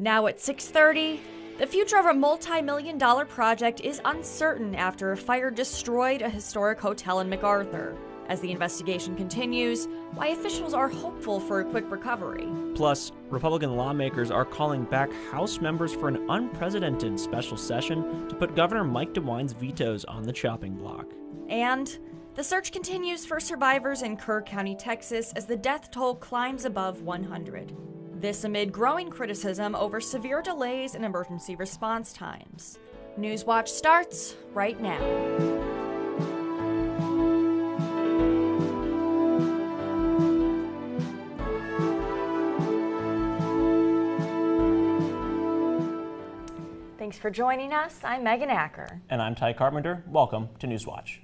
Now at 6:30, the future of a multi-million-dollar project is uncertain after a fire destroyed a historic hotel in MacArthur. As the investigation continues, why officials are hopeful for a quick recovery. Plus, Republican lawmakers are calling back House members for an unprecedented special session to put Governor Mike DeWine's vetoes on the chopping block. And the search continues for survivors in Kerr County, Texas, as the death toll climbs above 100. This amid growing criticism over severe delays in emergency response times. Newswatch starts right now. Thanks for joining us. I'm Megan Acker. And I'm Ty Carpenter. Welcome to Newswatch.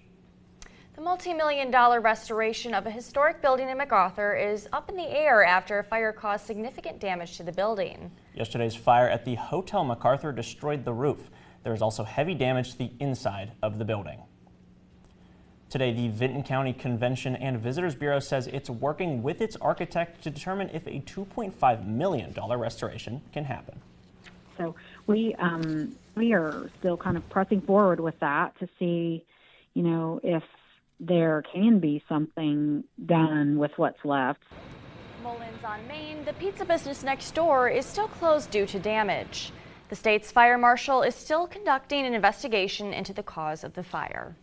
The multi-million-dollar restoration of a historic building in MacArthur is up in the air after a fire caused significant damage to the building. Yesterday's fire at the Hotel MacArthur destroyed the roof. There was also heavy damage to the inside of the building. Today, the Vinton County Convention and Visitors Bureau says it's working with its architect to determine if a $2.5 million restoration can happen. So we are still kind of pressing forward with that to see, if there can be something done with what's left. Mullins on Main, the pizza business next door, is still closed due to damage. The state's fire marshal is still conducting an investigation into the cause of the fire.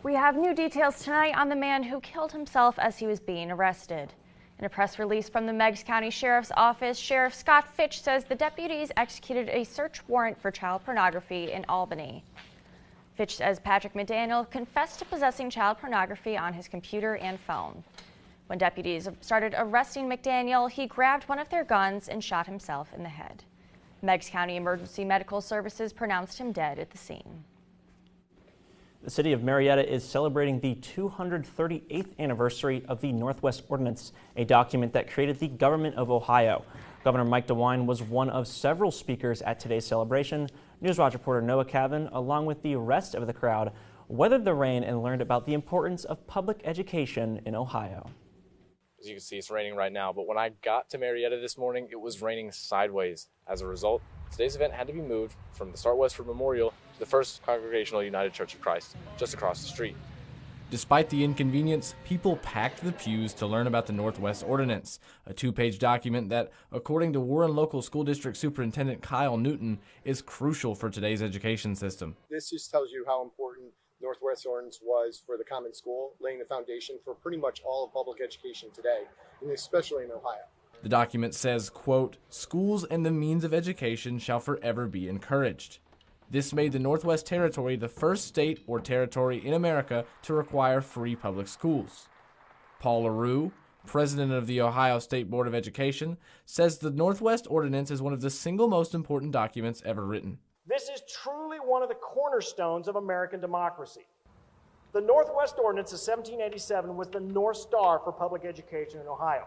We have new details tonight on the man who killed himself as he was being arrested. In a press release from the Meigs County Sheriff's Office, Sheriff Scott Fitch says the deputies executed a search warrant for child pornography in Albany. Fitch says Patrick McDaniel confessed to possessing child pornography on his computer and phone. When deputies started arresting McDaniel, he grabbed one of their guns and shot himself in the head. Meigs County Emergency Medical Services pronounced him dead at the scene. The city of Marietta is celebrating the 238th anniversary of the Northwest Ordinance, a document that created the government of Ohio. Governor Mike DeWine was one of several speakers at today's celebration. Newswatch reporter Noah Cavan, along with the rest of the crowd, weathered the rain and learned about the importance of public education in Ohio. As you can see, it's raining right now, but when I got to Marietta this morning, it was raining sideways. As a result, today's event had to be moved from the Start Westford Memorial to the First Congregational United Church of Christ, just across the street. Despite the inconvenience, people packed the pews to learn about the Northwest Ordinance, a two-page document that, according to Warren Local School District Superintendent Kyle Newton, is crucial for today's education system. This just tells you how important Northwest Ordinance was for the common school, laying the foundation for pretty much all of public education today, and especially in Ohio. The document says, quote, "Schools and the means of education shall forever be encouraged." This made the Northwest Territory the first state or territory in America to require free public schools. Paul LaRue, president of the Ohio State Board of Education, says the Northwest Ordinance is one of the single most important documents ever written. This is truly one of the cornerstones of American democracy. The Northwest Ordinance of 1787 was the North Star for public education in Ohio.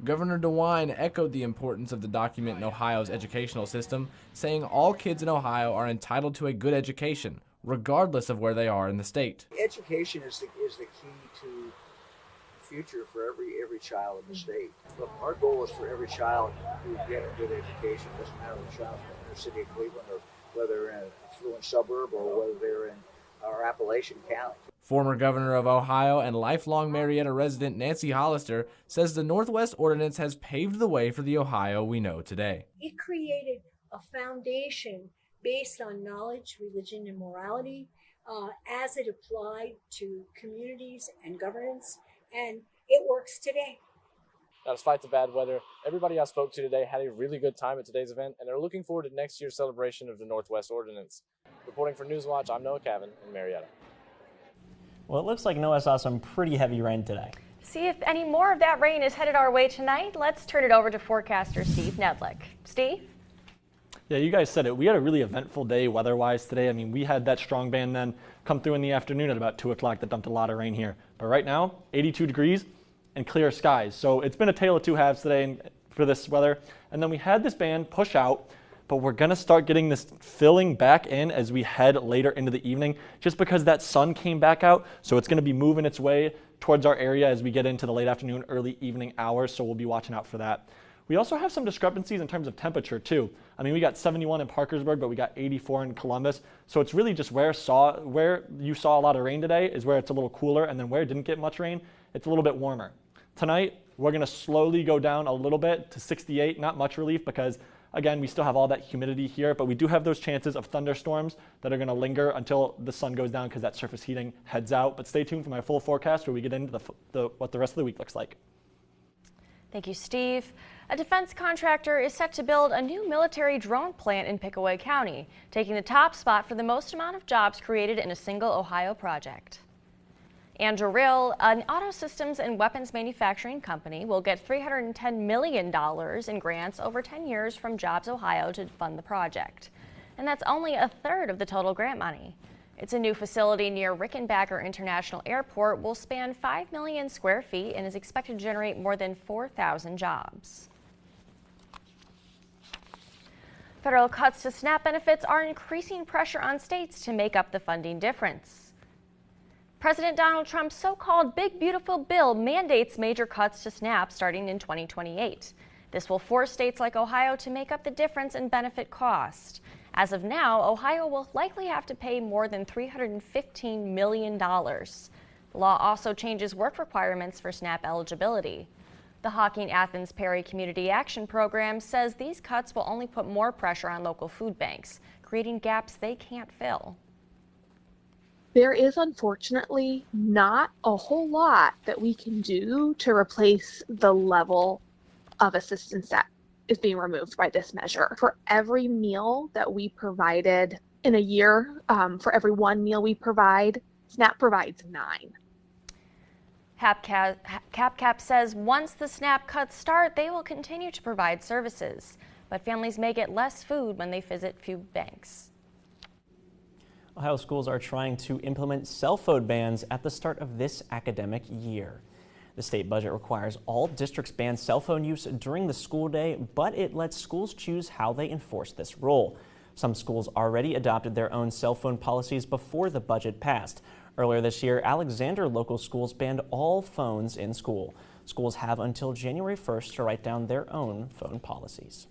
Governor DeWine echoed the importance of the document in Ohio's educational system, saying all kids in Ohio are entitled to a good education, regardless of where they are in the state. Education is the key to the future for every child in the state. Look, our goal is for every child to get a good education. It doesn't matter if the child's in the city of Cleveland or whether they're in an affluent suburb or whether they're in our Appalachian County. Former governor of Ohio and lifelong Marietta resident Nancy Hollister says the Northwest Ordinance has paved the way for the Ohio we know today. It created a foundation based on knowledge, religion, and morality as it applied to communities and governance, and it works today. Now, despite the bad weather, everybody I spoke to today had a really good time at today's event, and they're looking forward to next year's celebration of the Northwest Ordinance. Reporting for Newswatch, I'm Noah Cavan in Marietta. Well, it looks like Noah saw some pretty heavy rain today. To see if any more of that rain is headed our way tonight, let's turn it over to forecaster Steve Nedlick. Steve? Yeah, you guys said it. We had a really eventful day weather-wise today. I mean, we had that strong band then come through in the afternoon at about 2 o'clock that dumped a lot of rain here. But right now, 82 degrees and clear skies. So it's been a tale of two halves today for this weather. And then we had this band push out, but we're going to start getting this filling back in as we head later into the evening, just because that sun came back out. So it's going to be moving its way towards our area as we get into the late afternoon, early evening hours. So we'll be watching out for that. We also have some discrepancies in terms of temperature too. I mean, we got 71 in Parkersburg, but we got 84 in Columbus. So it's really just where you saw a lot of rain today is where it's a little cooler, and then where it didn't get much rain, it's a little bit warmer. Tonight, we're going to slowly go down a little bit to 68, not much relief because, again, we still have all that humidity here, but we do have those chances of thunderstorms that are going to linger until the sun goes down because that surface heating heads out. But stay tuned for my full forecast where we get into what the rest of the week looks like. Thank you, Steve. A defense contractor is set to build a new military drone plant in Pickaway County, taking the top spot for the most amount of jobs created in a single Ohio project. Anduril, an auto systems and weapons manufacturing company, will get $310 million in grants over 10 years from Jobs Ohio to fund the project. And that's only a third of the total grant money. It's a new facility near Rickenbacker International Airport, will span 5 million square feet and is expected to generate more than 4,000 jobs. Federal cuts to SNAP benefits are increasing pressure on states to make up the funding difference. President Donald Trump's so-called Big Beautiful Bill mandates major cuts to SNAP starting in 2028. This will force states like Ohio to make up the difference in benefit cost. As of now, Ohio will likely have to pay more than $315 million. The law also changes work requirements for SNAP eligibility. The Hocking-Athens Perry Community Action Program says these cuts will only put more pressure on local food banks, creating gaps they can't fill. There is unfortunately not a whole lot that we can do to replace the level of assistance that is being removed by this measure. For every meal that we provided in a year, for every one meal we provide, SNAP provides 9. HAPCAP says once the SNAP cuts start, they will continue to provide services, but families may get less food when they visit food banks. Ohio schools are trying to implement cell phone bans at the start of this academic year. The state budget requires all districts ban cell phone use during the school day, but it lets schools choose how they enforce this rule. Some schools already adopted their own cell phone policies before the budget passed. Earlier this year, Alexander local schools banned all phones in school. Schools have until January 1st to write down their own phone policies.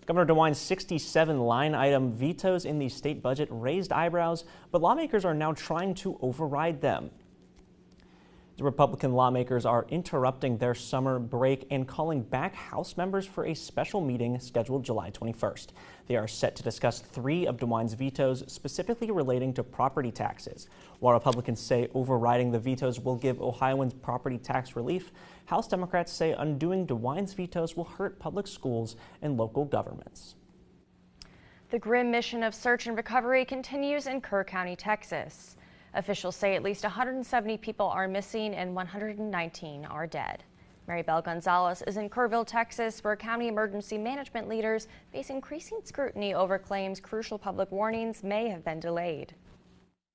Governor DeWine's 67 line item vetoes in the state budget raised eyebrows, but lawmakers are now trying to override them. The Republican lawmakers are interrupting their summer break and calling back House members for a special meeting scheduled July 21st. They are set to discuss 3 of DeWine's vetoes, specifically relating to property taxes. While Republicans say overriding the vetoes will give Ohioans property tax relief, House Democrats say undoing DeWine's vetoes will hurt public schools and local governments. The grim mission of search and recovery continues in Kerr County, Texas. Officials say at least 170 people are missing and 119 are dead. Mary Bell Gonzalez is in Kerrville, Texas, where county emergency management leaders face increasing scrutiny over claims crucial public warnings may have been delayed.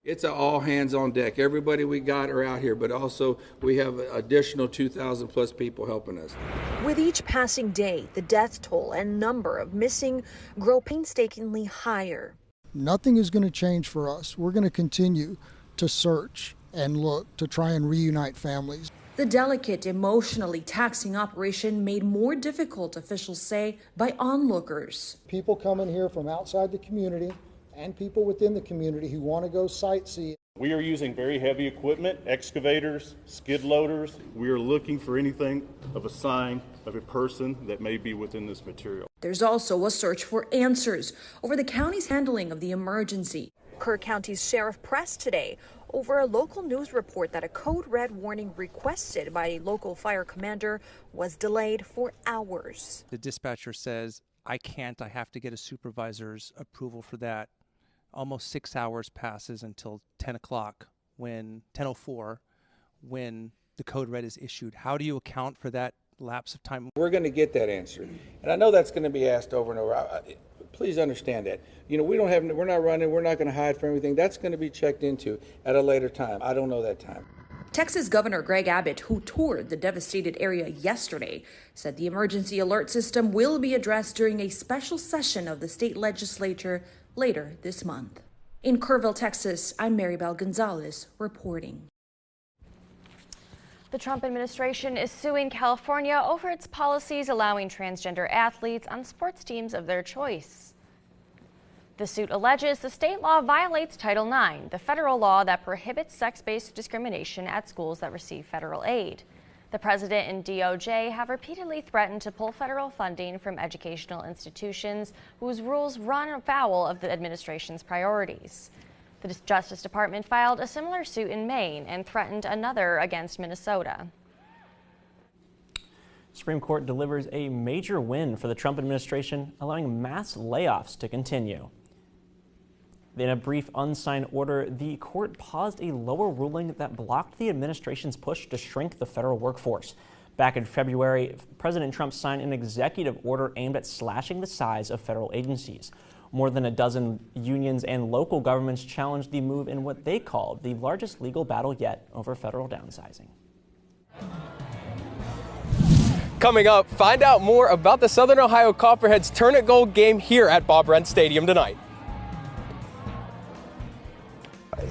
It's all hands on deck. Everybody we got are out here, but also we have additional 2,000 plus people helping us. With each passing day, the death toll and number of missing grow painstakingly higher. Nothing is going to change for us. We're going to continue to search and look to try and reunite families. The delicate, emotionally taxing operation made more difficult, officials say, by onlookers. People coming here from outside the community and people within the community who want to go sightsee. We are using very heavy equipment, excavators, skid loaders. We are looking for anything of a sign of a person that may be within this material. There's also a search for answers over the county's handling of the emergency. Kerr County's sheriff pressed today over a local news report that a code red warning requested by a local fire commander was delayed for hours. The dispatcher says, I have to get a supervisor's approval for that. Almost 6 hours passes until 10 o'clock, 10:04, when the code red is issued. How do you account for that lapse of time? We're going to get that answer. And I know that's going to be asked over and over. Please understand that. You know, we're not running, we're not going to hide from everything. That's going to be checked into at a later time. I don't know that time. Texas Governor Greg Abbott, who toured the devastated area yesterday, said the emergency alert system will be addressed during a special session of the state legislature later this month. In Kerrville, Texas, I'm Maribel Gonzalez reporting. The Trump administration is suing California over its policies allowing transgender athletes on sports teams of their choice. The suit alleges the state law violates Title IX, the federal law that prohibits sex-based discrimination at schools that receive federal aid. The president and DOJ have repeatedly threatened to pull federal funding from educational institutions whose rules run afoul of the administration's priorities. The Justice Department filed a similar suit in Maine and threatened another against Minnesota. Supreme Court delivers a major win for the Trump administration, allowing mass layoffs to continue. In a brief unsigned order, the court paused a lower ruling that blocked the administration's push to shrink the federal workforce. Back in February, President Trump signed an executive order aimed at slashing the size of federal agencies. More than a dozen unions and local governments challenged the move in what they called the largest legal battle yet over federal downsizing. Coming up, find out more about the Southern Ohio Copperheads Turn It Gold game here at Bob Wrenn Stadium tonight.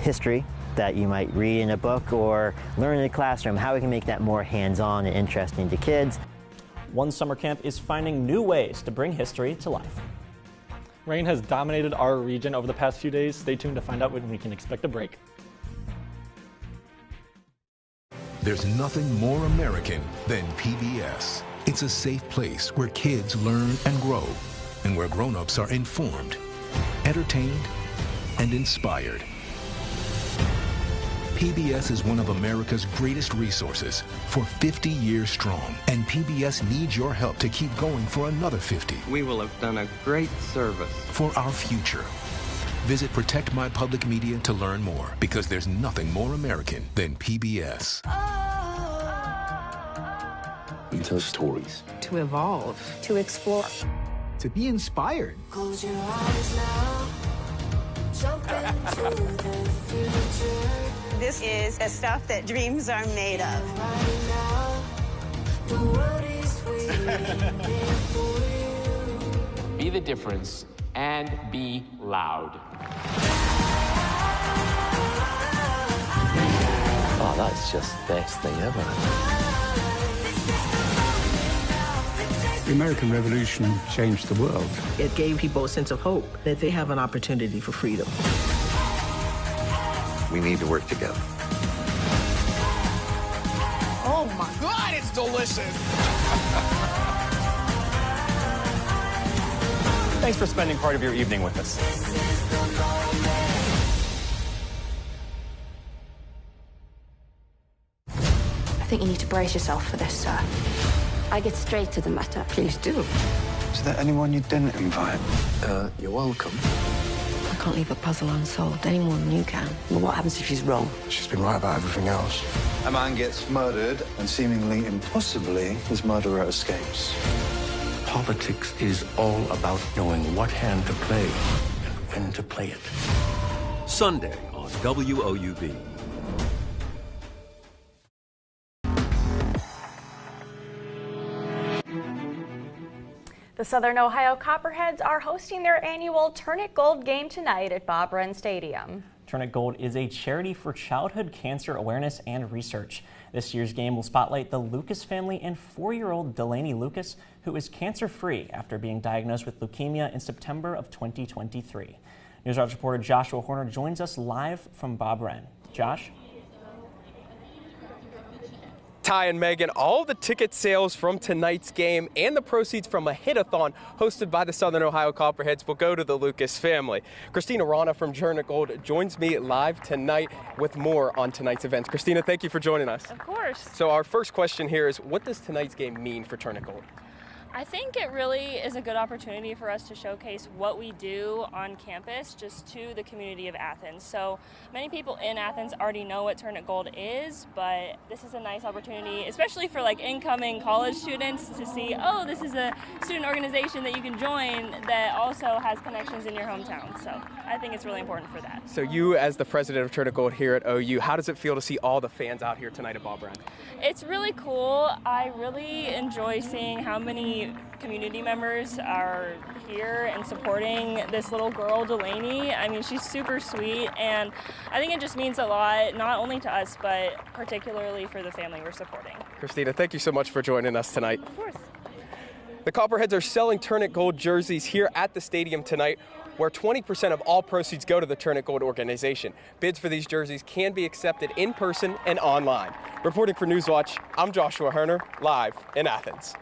History that you might read in a book or learn in a classroom, how we can make that more hands-on and interesting to kids. One summer camp is finding new ways to bring history to life. Rain has dominated our region over the past few days. Stay tuned to find out when we can expect a break. There's nothing more American than PBS. It's a safe place where kids learn and grow, and where grown-ups are informed, entertained, and inspired. PBS is one of America's greatest resources for 50 years strong, and PBS needs your help to keep going for another 50. We will have done a great service for our future. Visit Protect My Public Media to learn more, because there's nothing more American than PBS. We tell stories. To evolve. To explore. To be inspired. Close your eyes now. Jump into the future. This is the stuff that dreams are made of. Right now, the world is waiting for you. Be the difference and be loud. Oh, that's just the best thing ever. The American Revolution changed the world. It gave people a sense of hope that they have an opportunity for freedom. We need to work together. Oh my God, it's delicious! Thanks for spending part of your evening with us. I think you need to brace yourself for this, sir. I get straight to the matter. Please do. Is there anyone you didn't invite? You're welcome. I can't leave a puzzle unsolved any more than you can. Well, what happens if she's wrong? She's been right about everything else. A man gets murdered, and seemingly impossibly, his murderer escapes. Politics is all about knowing what hand to play and when to play it. Sunday on WOUB. The Southern Ohio Copperheads are hosting their annual Turn It Gold game tonight at Bob Wrenn Stadium. Turn It Gold is a charity for childhood cancer awareness and research. This year's game will spotlight the Lucas family and 4-year-old Delaney Lucas, who is cancer-free after being diagnosed with leukemia in September of 2023. Newswatch reporter Joshua Horner joins us live from Bob Wrenn. Josh? Ty and Megan, all the ticket sales from tonight's game and the proceeds from a hit-a-thon hosted by the Southern Ohio Copperheads will go to the Lucas family. Christina Rana from Turn It Gold joins me live tonight with more on tonight's events. Christina, thank you for joining us. Of course. So our first question here is, what does tonight's game mean for Turn It Gold? I think it really is a good opportunity for us to showcase what we do on campus just to the community of Athens. So many people in Athens already know what Turn It Gold is, but this is a nice opportunity, especially for like incoming college students, to see, oh, this is a student organization that you can join that also has connections in your hometown. So I think it's really important for that. So you, as the president of Turn It Gold here at OU, how does it feel to see all the fans out here tonight at Bob Brown? It's really cool. I really enjoy seeing how many community members are here and supporting this little girl, Delaney. I mean, she's super sweet, and I think it just means a lot, not only to us, but particularly for the family we're supporting. Christina, thank you so much for joining us tonight. Of course. The Copperheads are selling Turn It Gold jerseys here at the stadium tonight, where 20% of all proceeds go to the Turn It Gold organization. Bids for these jerseys can be accepted in person and online. Reporting for Newswatch, I'm Joshua Herner, live in Athens.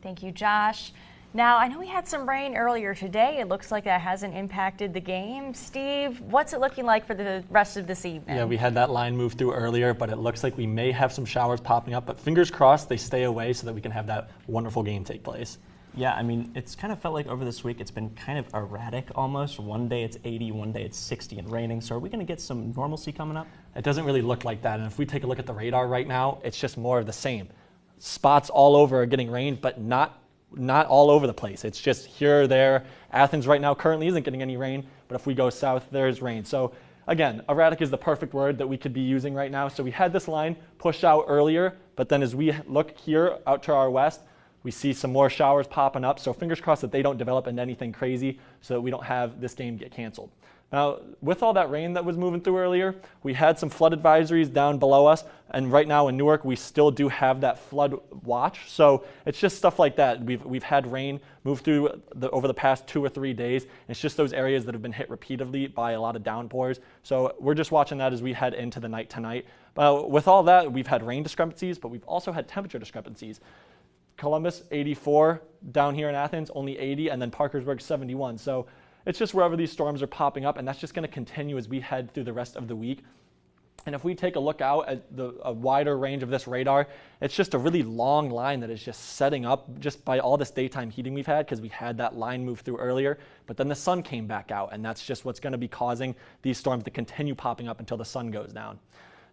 Thank you, Josh. Now, I know we had some rain earlier today. It looks like that hasn't impacted the game. Steve, what's it looking like for the rest of this evening? Yeah, we had that line move through earlier, but it looks like we may have some showers popping up, but fingers crossed they stay away so that we can have that wonderful game take place. Yeah, I mean, it's kind of felt like over this week it's been kind of erratic almost. One day it's 80, one day it's 60 and raining. So are we going to get some normalcy coming up? It doesn't really look like that. And if we take a look at the radar right now, it's just more of the same. Spots all over are getting rain, but not all over the place. It's just here or there. Athens right now currently isn't getting any rain, but if we go south, there's rain. So again, erratic is the perfect word that we could be using right now. So we had this line pushed out earlier, but then as we look here out to our west, we see some more showers popping up. So fingers crossed that they don't develop into anything crazy so that we don't have this game get canceled. Now, with all that rain that was moving through earlier, we had some flood advisories down below us. And right now in Newark, we still do have that flood watch. So it's just stuff like that. We've had rain move through over the past 2 or 3 days. It's just those areas that have been hit repeatedly by a lot of downpours. So we're just watching that as we head into the night tonight. With all that, we've had rain discrepancies, but we've also had temperature discrepancies. Columbus, 84, down here in Athens, only 80, and then Parkersburg, 71. So it's just wherever these storms are popping up, and that's just going to continue as we head through the rest of the week. And if we take a look out at a wider range of this radar, it's just a really long line that is just setting up just by all this daytime heating we've had, because we had that line move through earlier, but then the sun came back out, and that's just what's going to be causing these storms to continue popping up until the sun goes down.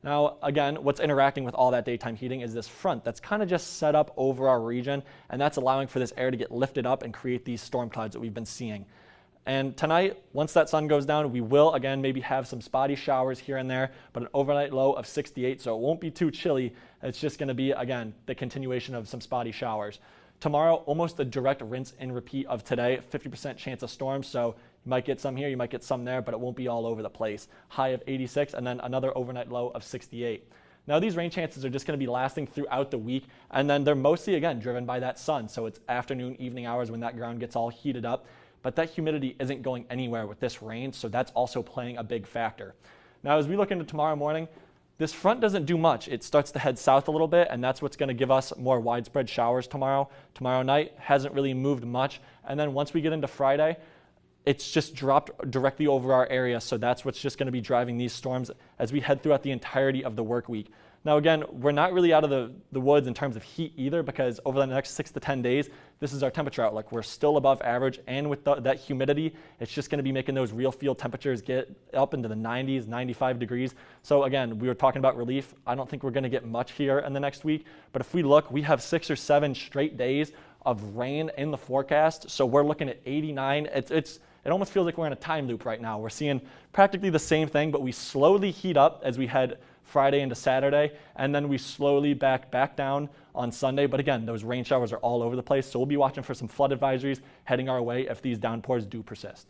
Now, again, what's interacting with all that daytime heating is this front that's kind of just set up over our region, and that's allowing for this air to get lifted up and create these storm clouds that we've been seeing. And tonight, once that sun goes down, we will, again, maybe have some spotty showers here and there, but an overnight low of 68, so it won't be too chilly. It's just going to be, again, the continuation of some spotty showers. Tomorrow, almost a direct rinse and repeat of today, 50% chance of storms, so you might get some here, you might get some there, but it won't be all over the place. High of 86, and then another overnight low of 68. Now, these rain chances are just going to be lasting throughout the week, and then they're mostly, again, driven by that sun, so it's afternoon, evening hours when that ground gets all heated up. But that humidity isn't going anywhere with this rain, so that's also playing a big factor. Now, as we look into tomorrow morning, this front doesn't do much. It starts to head south a little bit, and that's what's going to give us more widespread showers tomorrow. Tomorrow night hasn't really moved much, and then once we get into Friday, it's just dropped directly over our area, so that's what's just going to be driving these storms as we head throughout the entirety of the work week. Now, again, we're not really out of the woods in terms of heat either, because over the next 6 to 10 days, this is our temperature outlook. We're still above average, and with that humidity, it's just going to be making those real field temperatures get up into the 90s, 95 degrees. So again, we were talking about relief. I don't think we're going to get much here in the next week, but if we look, we have 6 or 7 straight days of rain in the forecast. So we're looking at 89. It almost feels like we're in a time loop right now. We're seeing practically the same thing, but we slowly heat up as we head Friday into Saturday, and then we slowly back down on Sunday. But again, those rain showers are all over the place, so we'll be watching for some flood advisories heading our way if these downpours do persist.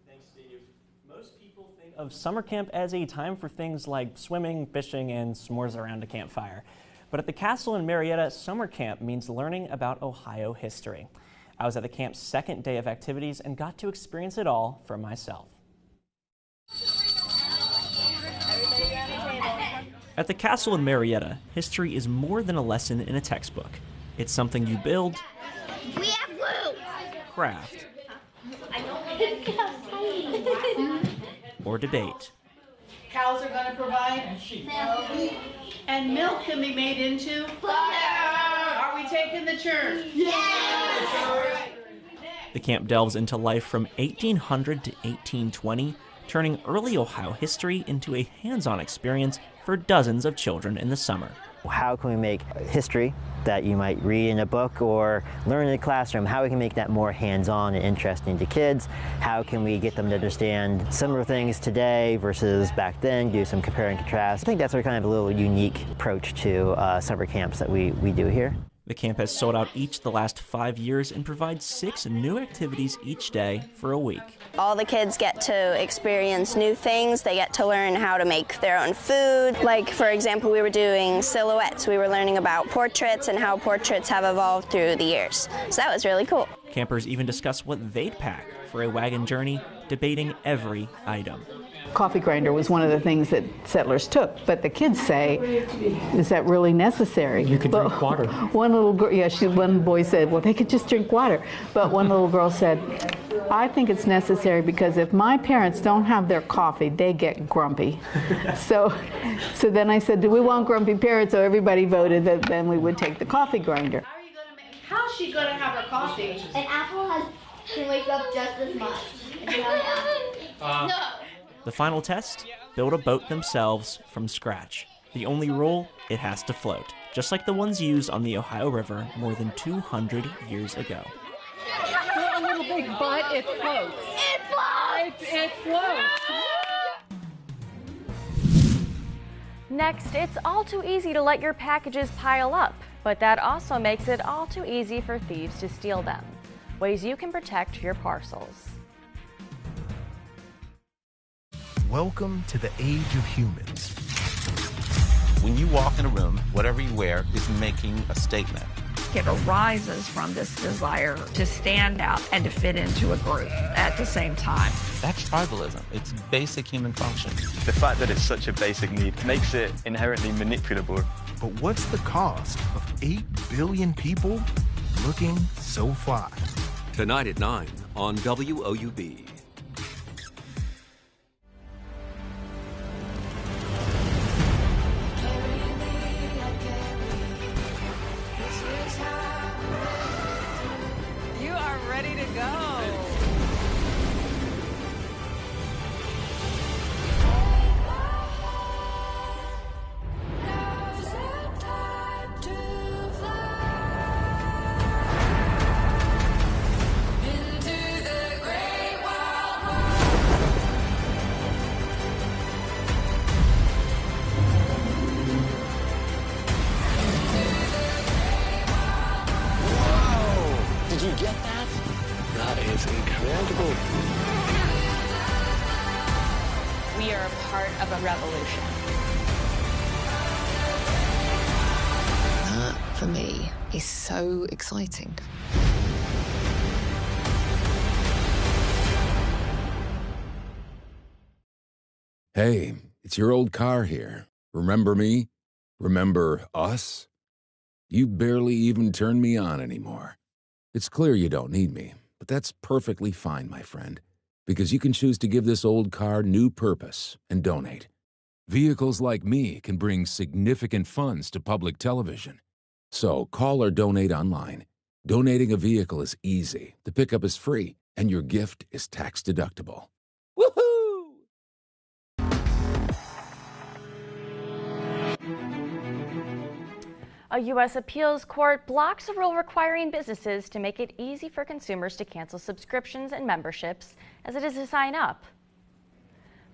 Thanks, Steve. Most people think of summer camp as a time for things like swimming, fishing, and s'mores around a campfire. But at the Castle in Marietta, summer camp means learning about Ohio history. I was at the camp's second day of activities and got to experience it all for myself. At the Castle in Marietta, history is more than a lesson in a textbook. It's something you build, we have glue, craft, or debate. Cows are going to provide milk, and milk can be made into butter. Are we taking the churn? Yes. The camp delves into life from 1800 to 1820, turning early Ohio history into a hands-on experience for dozens of children in the summer. How can we make history that you might read in a book or learn in a classroom, how we can make that more hands-on and interesting to kids? How can we get them to understand similar things today versus back then, do some compare and contrast? I think that's our kind of a little unique approach to summer camps that we do here. The camp has sold out each the last 5 years and provides 6 new activities each day for a week. All the kids get to experience new things. They get to learn how to make their own food. Like, for example, we were doing silhouettes. We were learning about portraits and how portraits have evolved through the years. So that was really cool. Campers even discuss what they'd pack for a wagon journey, debating every item. Coffee grinder was one of the things that settlers took, but the kids say, is that really necessary? You could drink water. One little girl, one boy said, well, they could just drink water. But one little girl said, I think it's necessary because if my parents don't have their coffee, they get grumpy. So then I said, do we want grumpy parents? So everybody voted that then we would take the coffee grinder. How's she going to have her coffee? An apple can wake up just as much. If you have an apple. No. The final test? Build a boat themselves from scratch. The only rule? It has to float, just like the ones used on the Ohio River more than 200 years ago. It's a little big, but it floats. It floats! It floats! Next, it's all too easy to let your packages pile up, but that also makes it all too easy for thieves to steal them. Ways you can protect your parcels. Welcome to the age of humans. When you walk in a room, whatever you wear is making a statement. It arises from this desire to stand out and to fit into a group at the same time. That's tribalism. It's basic human function. The fact that it's such a basic need makes it inherently manipulable. But what's the cost of 8 billion people looking so fly? Tonight at 9 on WOUB. You are ready to go. Did you get that? That is incredible. We are a part of a revolution. That, for me, is so exciting. Hey, it's your old car here. Remember me? Remember us? You barely even turn me on anymore. It's clear you don't need me, but that's perfectly fine, my friend, because you can choose to give this old car new purpose and donate. Vehicles like me can bring significant funds to public television. So call or donate online. Donating a vehicle is easy, the pickup is free, and your gift is tax-deductible. A U.S. appeals court blocks a rule requiring businesses to make it easy for consumers to cancel subscriptions and memberships as it is to sign up.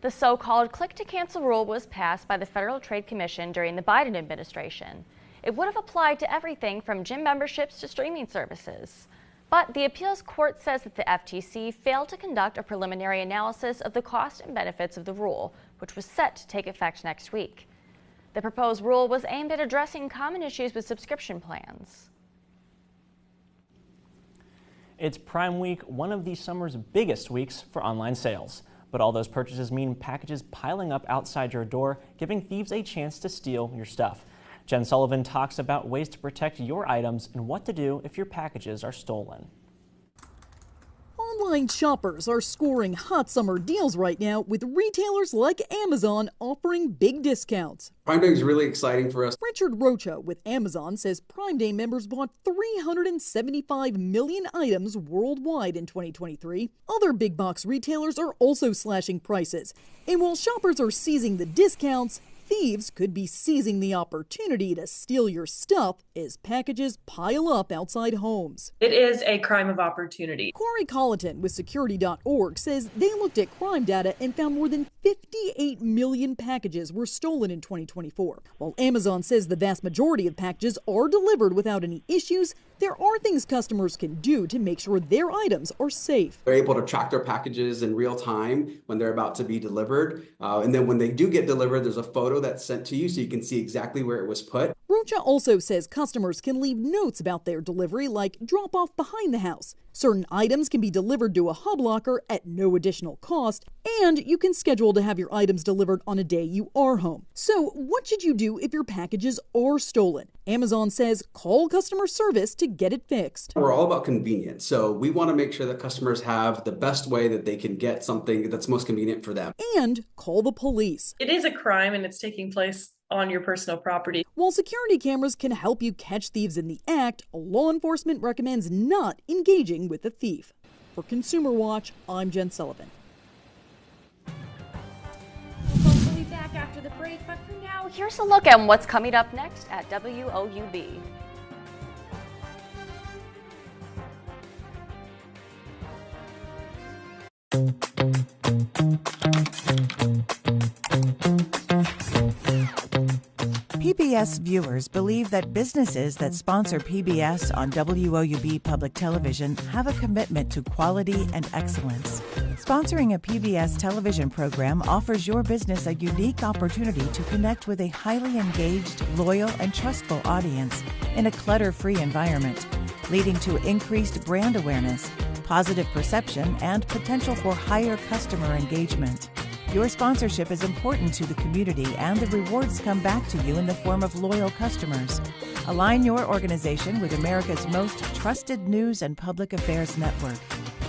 The so-called click-to-cancel rule was passed by the Federal Trade Commission during the Biden administration. It would have applied to everything from gym memberships to streaming services. But the appeals court says that the FTC failed to conduct a preliminary analysis of the cost and benefits of the rule, which was set to take effect next week. The proposed rule was aimed at addressing common issues with subscription plans. It's Prime Week, one of the summer's biggest weeks for online sales. But all those purchases mean packages piling up outside your door, giving thieves a chance to steal your stuff. Jen Sullivan talks about ways to protect your items and what to do if your packages are stolen. Online shoppers are scoring hot summer deals right now, with retailers like Amazon offering big discounts. Prime Day is really exciting for us. Richard Rocha with Amazon says Prime Day members bought 375 million items worldwide in 2023. Other big box retailers are also slashing prices. And while shoppers are seizing the discounts, thieves could be seizing the opportunity to steal your stuff as packages pile up outside homes. It is a crime of opportunity. Corey Colleton with Security.org says they looked at crime data and found more than 58 million packages were stolen in 2024. While Amazon says the vast majority of packages are delivered without any issues, there are things customers can do to make sure their items are safe. They're able to track their packages in real time when they're about to be delivered. And then when they do get delivered, there's a photo that's sent to you so you can see exactly where it was put. Rocha also says customers can leave notes about their delivery, like drop off behind the house. Certain items can be delivered to a hub locker at no additional cost, and you can schedule to have your items delivered on a day you are home. So what should you do if your packages are stolen? Amazon says call customer service to get it fixed. We're all about convenience, so we want to make sure that customers have the best way that they can get something that's most convenient for them. And call the police. It is a crime and it's taking place on your personal property. While security cameras can help you catch thieves in the act, law enforcement recommends not engaging with the thief. For Consumer Watch, I'm Jen Sullivan. We'll be back after the break, but for now, here's a look at what's coming up next at WOUB. PBS viewers believe that businesses that sponsor PBS on WOUB Public Television have a commitment to quality and excellence. Sponsoring a PBS television program offers your business a unique opportunity to connect with a highly engaged, loyal, and trustful audience in a clutter-free environment, leading to increased brand awareness, positive perception, and potential for higher customer engagement. Your sponsorship is important to the community, and the rewards come back to you in the form of loyal customers. Align your organization with America's most trusted news and public affairs network.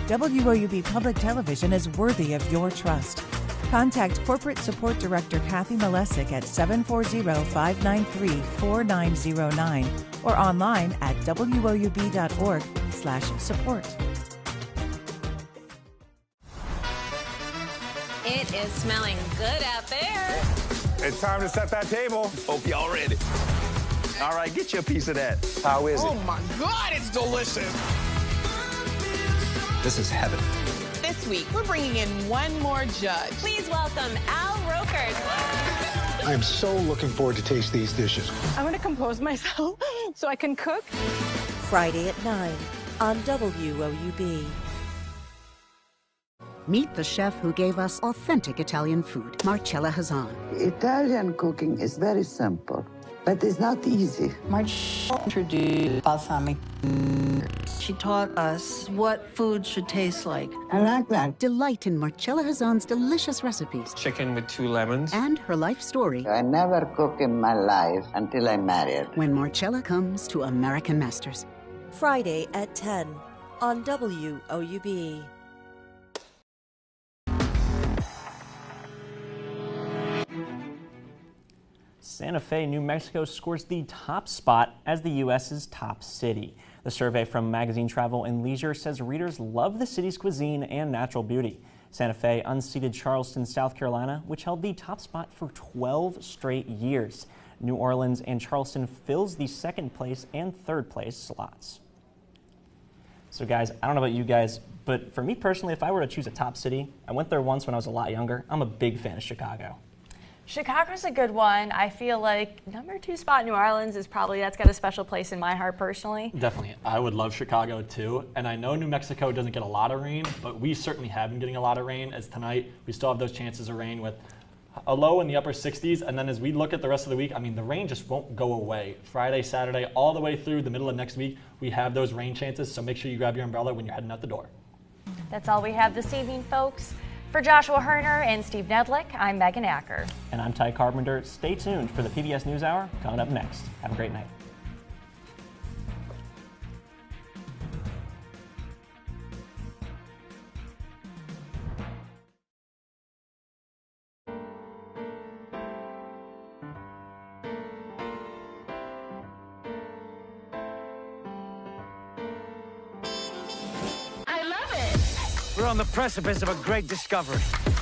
WOUB Public Television is worthy of your trust. Contact Corporate Support Director Kathy Malesic at 740-593-4909 or online at woub.org/support. It is smelling good out there. It's time to set that table. Hope y'all ready. All right, get you a piece of that. How is it? Oh my God, it's delicious. This is heaven. This week, we're bringing in one more judge. Please welcome Al Rokers. I am so looking forward to taste these dishes. I want to compose myself so I can cook. Friday at 9 on WOUB. Meet the chef who gave us authentic Italian food, Marcella Hazan. Italian cooking is very simple, but it's not easy. Marcella introduced balsamic. She taught us what food should taste like. I like that. Delight in Marcella Hazan's delicious recipes. Chicken with 2 lemons. And her life story. I never cooked in my life until I married. When Marcella comes to American Masters. Friday at 10 on WOUB. Santa Fe, New Mexico scores the top spot as the U.S.'s top city. The survey from Magazine Travel and Leisure says readers love the city's cuisine and natural beauty. Santa Fe unseated Charleston, South Carolina, which held the top spot for 12 straight years. New Orleans and Charleston fills the second place and third place slots. So guys, I don't know about you guys, but for me personally, if I were to choose a top city, I went there once when I was a lot younger. I'm a big fan of Chicago. Chicago's a good one. I feel like number 2 spot New Orleans is probably, that's got a special place in my heart personally. Definitely. I would love Chicago too. And I know New Mexico doesn't get a lot of rain, but we certainly have been getting a lot of rain, as tonight we still have those chances of rain with a low in the upper 60s. And then as we look at the rest of the week, I mean, the rain just won't go away. Friday, Saturday, all the way through the middle of next week, we have those rain chances. So make sure you grab your umbrella when you're heading out the door. That's all we have this evening, folks. For Joshua Herner and Steve Nedlick, I'm Megan Acker. And I'm Ty Carpenter. Stay tuned for the PBS NewsHour coming up next. Have a great night. We're on the precipice of a great discovery.